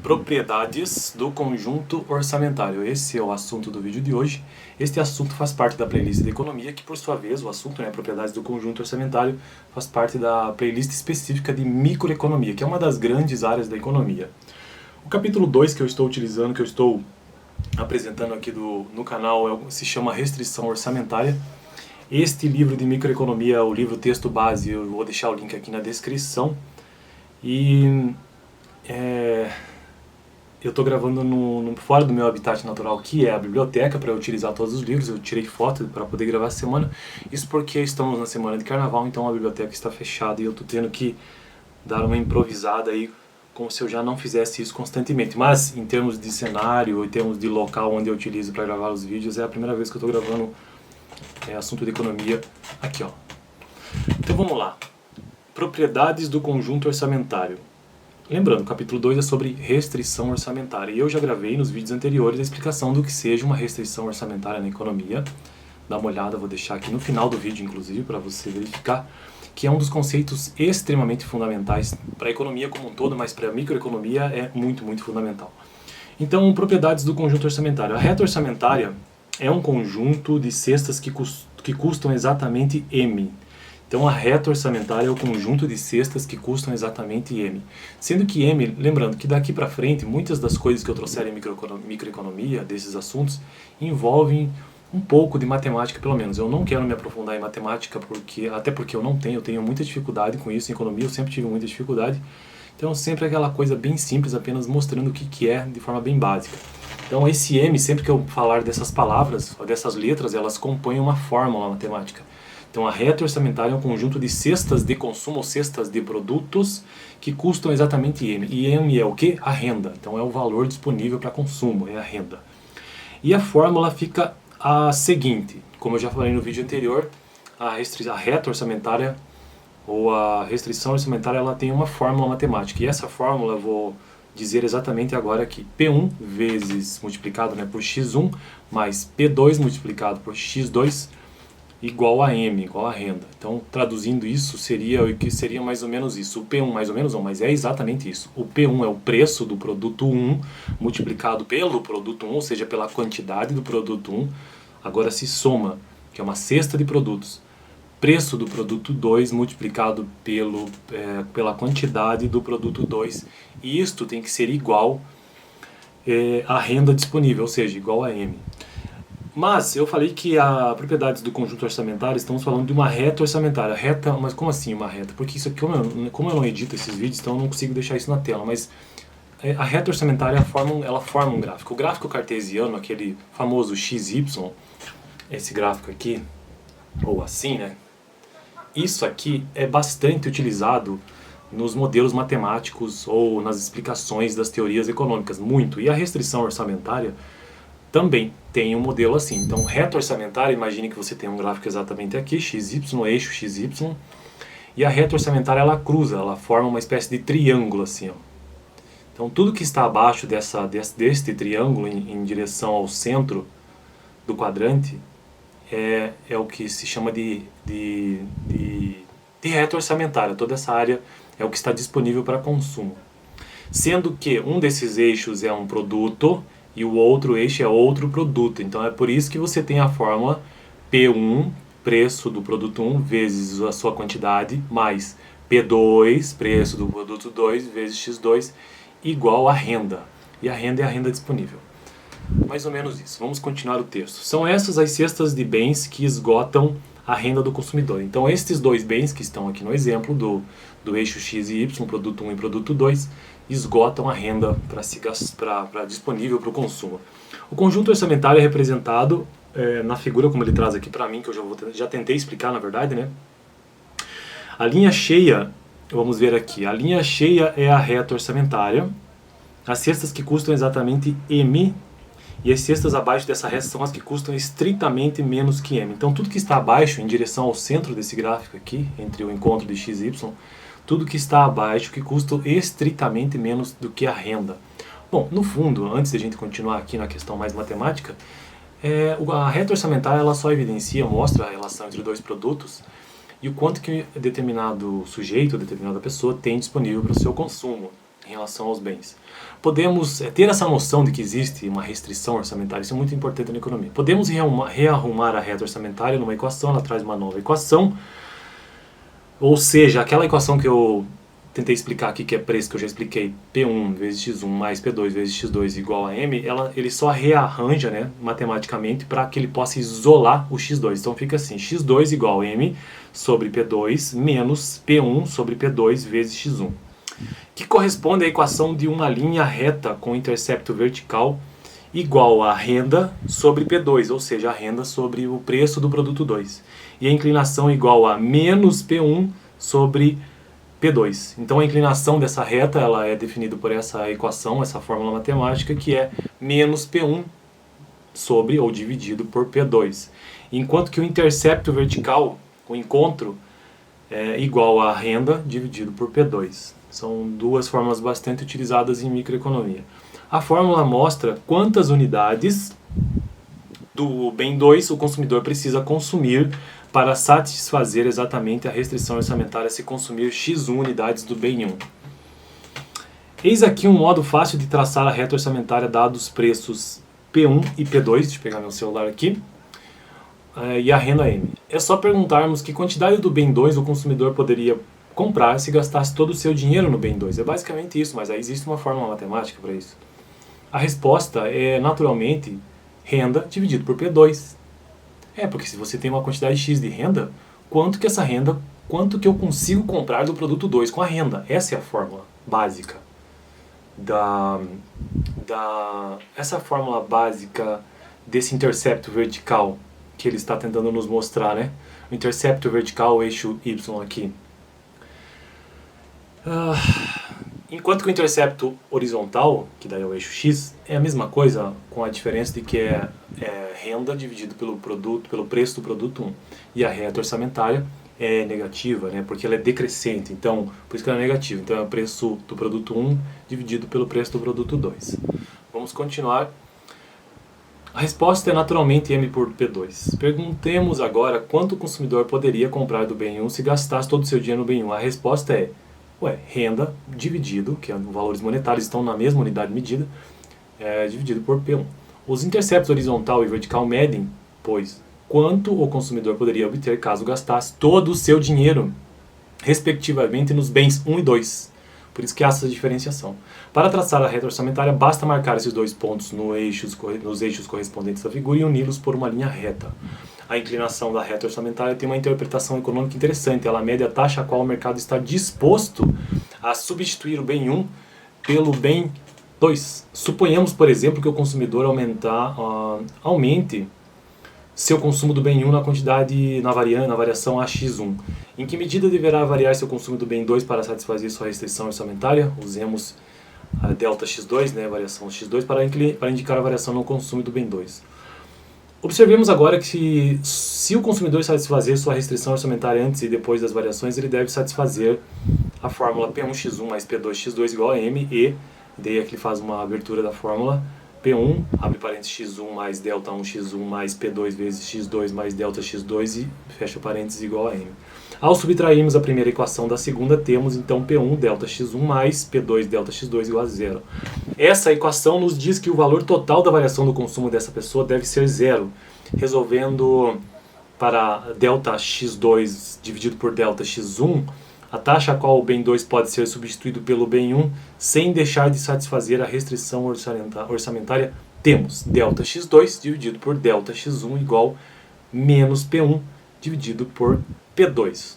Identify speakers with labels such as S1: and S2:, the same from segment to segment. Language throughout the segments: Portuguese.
S1: Propriedades do conjunto orçamentário. Esse é o assunto do vídeo de hoje. Este assunto faz parte da playlist de economia, que por sua vez, o assunto, propriedades do conjunto orçamentário, faz parte da playlist específica de microeconomia, que é uma das grandes áreas da economia. O capítulo 2 que eu estou utilizando, que eu estou apresentando aqui no canal, se chama Restrição Orçamentária. Este livro de microeconomia, o livro texto base, eu vou deixar o link aqui na descrição. E eu estou gravando fora do meu habitat natural, que é a biblioteca, para eu utilizar todos os livros. Eu tirei foto para poder gravar essa semana. Isso porque estamos na semana de carnaval, então a biblioteca está fechada e eu estou tendo que dar uma improvisada aí, como se eu já não fizesse isso constantemente. Mas em termos de cenário, em termos de local onde eu utilizo para gravar os vídeos, é a primeira vez que eu estou gravando assunto de economia aqui, ó. Então vamos lá. Propriedades do conjunto orçamentário. Lembrando, o capítulo 2 é sobre restrição orçamentária. E eu já gravei nos vídeos anteriores a explicação do que seja uma restrição orçamentária na economia. Dá uma olhada, vou deixar aqui no final do vídeo, inclusive, para você verificar, que é um dos conceitos extremamente fundamentais para a economia como um todo, mas para a microeconomia é muito, muito fundamental. Então, propriedades do conjunto orçamentário. A reta orçamentária é um conjunto de cestas que custam exatamente M. Então a reta orçamentária é o conjunto de cestas que custam exatamente M. Sendo que M, lembrando que daqui para frente, muitas das coisas que eu trouxer em microeconomia, desses assuntos, envolvem um pouco de matemática, pelo menos. Eu não quero me aprofundar em matemática, até porque eu tenho muita dificuldade com isso. Em economia eu sempre tive muita dificuldade. Então sempre aquela coisa bem simples, apenas mostrando o que é de forma bem básica. Então esse M, sempre que eu falar dessas palavras, dessas letras, elas compõem uma fórmula matemática. Então a reta orçamentária é um conjunto de cestas de consumo ou cestas de produtos que custam exatamente M. E M é o que? A renda. Então é o valor disponível para consumo, é a renda. E a fórmula fica a seguinte, como eu já falei no vídeo anterior, a reta orçamentária ou a restrição orçamentária, ela tem uma fórmula matemática. E essa fórmula eu vou dizer exatamente agora que P1 vezes multiplicado por X1 mais P2 multiplicado por X2 igual a M, igual a renda. Então, traduzindo isso, seria mais ou menos isso. O P1 mais ou menos não, mas é exatamente isso. O P1 é o preço do produto 1 multiplicado pelo produto 1, ou seja, pela quantidade do produto 1. Agora se soma, que é uma cesta de produtos, preço do produto 2 multiplicado pela quantidade do produto 2. E isto tem que ser igual à renda disponível, ou seja, igual a M. Mas eu falei que a propriedades do conjunto orçamentário, estamos falando de uma reta orçamentária. Reta, mas como assim uma reta? Porque isso aqui, como eu não edito esses vídeos, então eu não consigo deixar isso na tela. Mas a reta orçamentária ela forma um gráfico. O gráfico cartesiano, aquele famoso XY, esse gráfico aqui, ou assim, isso aqui é bastante utilizado nos modelos matemáticos ou nas explicações das teorias econômicas, muito. E a restrição orçamentária também tem um modelo assim. Então, reta orçamentária, imagine que você tem um gráfico exatamente aqui, XY, eixo XY, e a reta orçamentária ela cruza, ela forma uma espécie de triângulo assim, ó. Então, tudo que está abaixo deste triângulo em direção ao centro do quadrante é o que se chama de reta orçamentária. Toda essa área é o que está disponível para consumo. Sendo que um desses eixos é um produto e o outro eixo é outro produto. Então é por isso que você tem a fórmula P1, preço do produto 1, vezes a sua quantidade, mais P2, preço do produto 2, vezes X2, igual a renda. E a renda é a renda disponível. Mais ou menos isso. Vamos continuar o texto. São essas as cestas de bens que esgotam a renda do consumidor. Então estes dois bens que estão aqui no exemplo do eixo X e Y, produto 1 e produto 2, esgotam a renda disponível para o consumo. O conjunto orçamentário é representado na figura como ele traz aqui para mim, que eu já tentei explicar na verdade, A linha cheia, vamos ver aqui, a linha cheia é a reta orçamentária, as cestas que custam exatamente M, e as cestas abaixo dessa reta são as que custam estritamente menos que M. Então tudo que está abaixo, em direção ao centro desse gráfico aqui, entre o encontro de X e Y, tudo que está abaixo que custa estritamente menos do que a renda. Bom, no fundo, antes de a gente continuar aqui na questão mais matemática, a reta orçamentária ela só mostra a relação entre dois produtos e o quanto que determinado sujeito, determinada pessoa tem disponível para o seu consumo. em relação aos bens. Podemos ter essa noção de que existe uma restrição orçamentária, isso é muito importante na economia. Podemos rearrumar a reta orçamentária numa equação, ela traz uma nova equação, ou seja, aquela equação que eu tentei explicar aqui, que é preço, que eu já expliquei, P1 vezes X1 mais P2 vezes X2 igual a M, ele só rearranja, né, matematicamente para que ele possa isolar o X2. Então fica assim, X2 igual a M sobre P2 menos P1 sobre P2 vezes X1. Que corresponde à equação de uma linha reta com intercepto vertical igual a renda sobre P2, ou seja, a renda sobre o preço do produto 2. E a inclinação igual a menos P1 sobre P2. Então a inclinação dessa reta ela é definida por essa equação, essa fórmula matemática, que é menos P1 sobre ou dividido por P2. Enquanto que o intercepto vertical, o encontro, é igual a renda dividido por P2. São duas fórmulas bastante utilizadas em microeconomia. A fórmula mostra quantas unidades do bem 2 o consumidor precisa consumir para satisfazer exatamente a restrição orçamentária se consumir X1 unidades do bem 1. Eis aqui um modo fácil de traçar a reta orçamentária dados os preços P1 e P2, deixa eu pegar meu celular aqui, e a renda M. É só perguntarmos que quantidade do bem 2 o consumidor poderia comprar se gastasse todo o seu dinheiro no bem 2. É basicamente isso, mas aí existe uma fórmula matemática para isso. A resposta é naturalmente renda dividido por P2. Porque se você tem uma quantidade X de renda, quanto que eu consigo comprar do produto 2 com a renda? Essa é a fórmula básica. Essa fórmula básica desse intercepto vertical que ele está tentando nos mostrar, né? O intercepto vertical, o eixo Y aqui. Enquanto que o intercepto horizontal, que daí é o eixo X, é a mesma coisa, com a diferença de que é renda dividido pelo preço do produto 1. E a reta orçamentária é negativa, né, porque ela é decrescente, então, por isso que ela é negativa. Então é o preço do produto 1 dividido pelo preço do produto 2. Vamos continuar. A resposta é naturalmente M por P2. Perguntemos agora quanto o consumidor poderia comprar do bem 1 se gastasse todo o seu dinheiro no bem 1. A resposta é renda dividido, que os valores monetários estão na mesma unidade medida, dividido por P1. Os interceptos horizontal e vertical medem, pois, quanto o consumidor poderia obter caso gastasse todo o seu dinheiro, respectivamente, nos bens 1 e 2. Por isso que há essa diferenciação. Para traçar a reta orçamentária, basta marcar esses dois pontos nos eixos correspondentes da figura e uni-los por uma linha reta. A inclinação da reta orçamentária tem uma interpretação econômica interessante. Ela mede a taxa a qual o mercado está disposto a substituir o bem 1 pelo bem 2. Suponhamos, por exemplo, que o consumidor aumente seu consumo do bem 1 na variação AX1. Em que medida deverá variar seu consumo do bem 2 para satisfazer sua restrição orçamentária? Usemos a delta X2, né, a variação X2, para indicar a variação no consumo do bem 2. Observemos agora que se o consumidor satisfazer sua restrição orçamentária antes e depois das variações, ele deve satisfazer a fórmula P1x1 mais P2x2 igual a M e daí aqui ele faz uma abertura da fórmula P1, abre parênteses x1 mais delta 1x1 mais P2 vezes x2 mais delta x2 e fecha parênteses igual a M. Ao subtrairmos a primeira equação da segunda, temos então P1 delta x1 mais P2 delta x2 igual a zero. Essa equação nos diz que o valor total da variação do consumo dessa pessoa deve ser zero. Resolvendo para delta x2 dividido por delta x1, a taxa a qual o bem 2 pode ser substituído pelo bem 1 sem deixar de satisfazer a restrição orçamentária, temos delta x2 dividido por delta x1 igual menos P1 dividido por P2.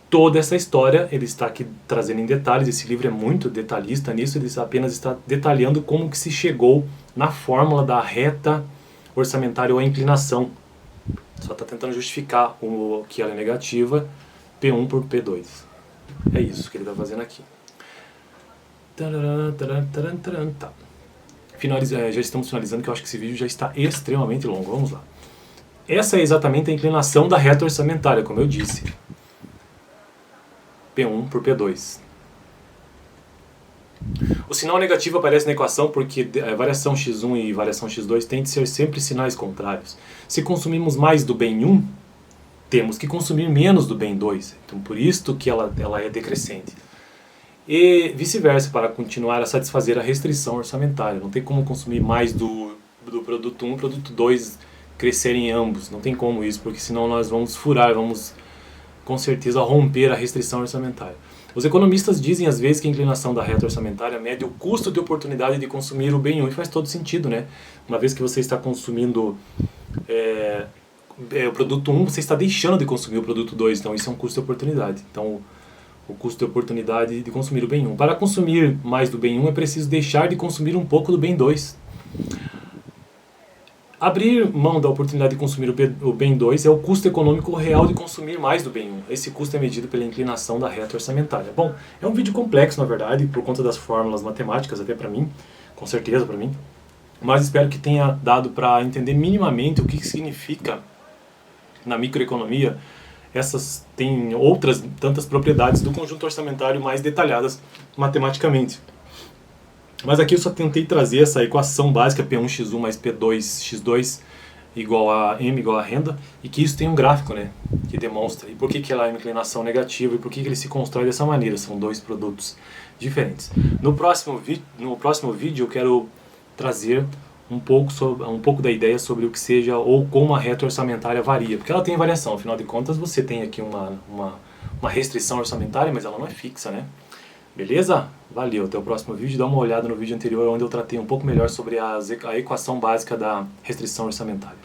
S1: Toda essa história ele está aqui trazendo em detalhes. Esse livro é muito detalhista nisso, ele apenas está detalhando como que se chegou na fórmula da reta orçamentária ou a inclinação. Só está tentando justificar o que ela é negativa, P1 por P2. É isso que ele está fazendo aqui. Tá. Já estamos finalizando, que eu acho que esse vídeo já está extremamente longo. Vamos lá. Essa é exatamente a inclinação da reta orçamentária, como eu disse. P1 por P2. O sinal negativo aparece na equação porque a variação x1 e variação x2 têm de ser sempre sinais contrários. Se consumimos mais do bem 1, temos que consumir menos do bem 2. Então, por isso que ela é decrescente. e vice-versa, para continuar a satisfazer a restrição orçamentária. Não tem como consumir mais do produto 1, produto 2 crescerem ambos. Não tem como isso, porque senão nós vamos furar, vamos com certeza romper a restrição orçamentária. Os economistas dizem às vezes que a inclinação da reta orçamentária mede o custo de oportunidade de consumir o bem 1, e faz todo sentido, né? Uma vez que você está consumindo o produto 1, você está deixando de consumir o produto 2, então isso é um custo de oportunidade. Então, o custo de oportunidade de consumir o bem 1. Para consumir mais do bem 1 é preciso deixar de consumir um pouco do bem 2. Abrir mão da oportunidade de consumir o bem 2 é o custo econômico real de consumir mais do bem 1. Esse custo é medido pela inclinação da reta orçamentária. Bom, é um vídeo complexo, na verdade, por conta das fórmulas matemáticas, até para mim, com certeza para mim, mas espero que tenha dado para entender minimamente o que significa na microeconomia. Essas têm outras tantas propriedades do conjunto orçamentário mais detalhadas matematicamente. Mas aqui eu só tentei trazer essa equação básica P1x1 mais P2x2 igual a M igual a renda, e que isso tem um gráfico, né, que demonstra. E por que ela é uma inclinação negativa e por que ele se constrói dessa maneira, são dois produtos diferentes. No próximo vídeo eu quero trazer um pouco da ideia sobre o que seja ou como a reta orçamentária varia, porque ela tem variação, afinal de contas você tem aqui uma restrição orçamentária, mas ela não é fixa, né? Beleza? Valeu, até o próximo vídeo. Dá uma olhada no vídeo anterior onde eu tratei um pouco melhor sobre a equação básica da restrição orçamentária.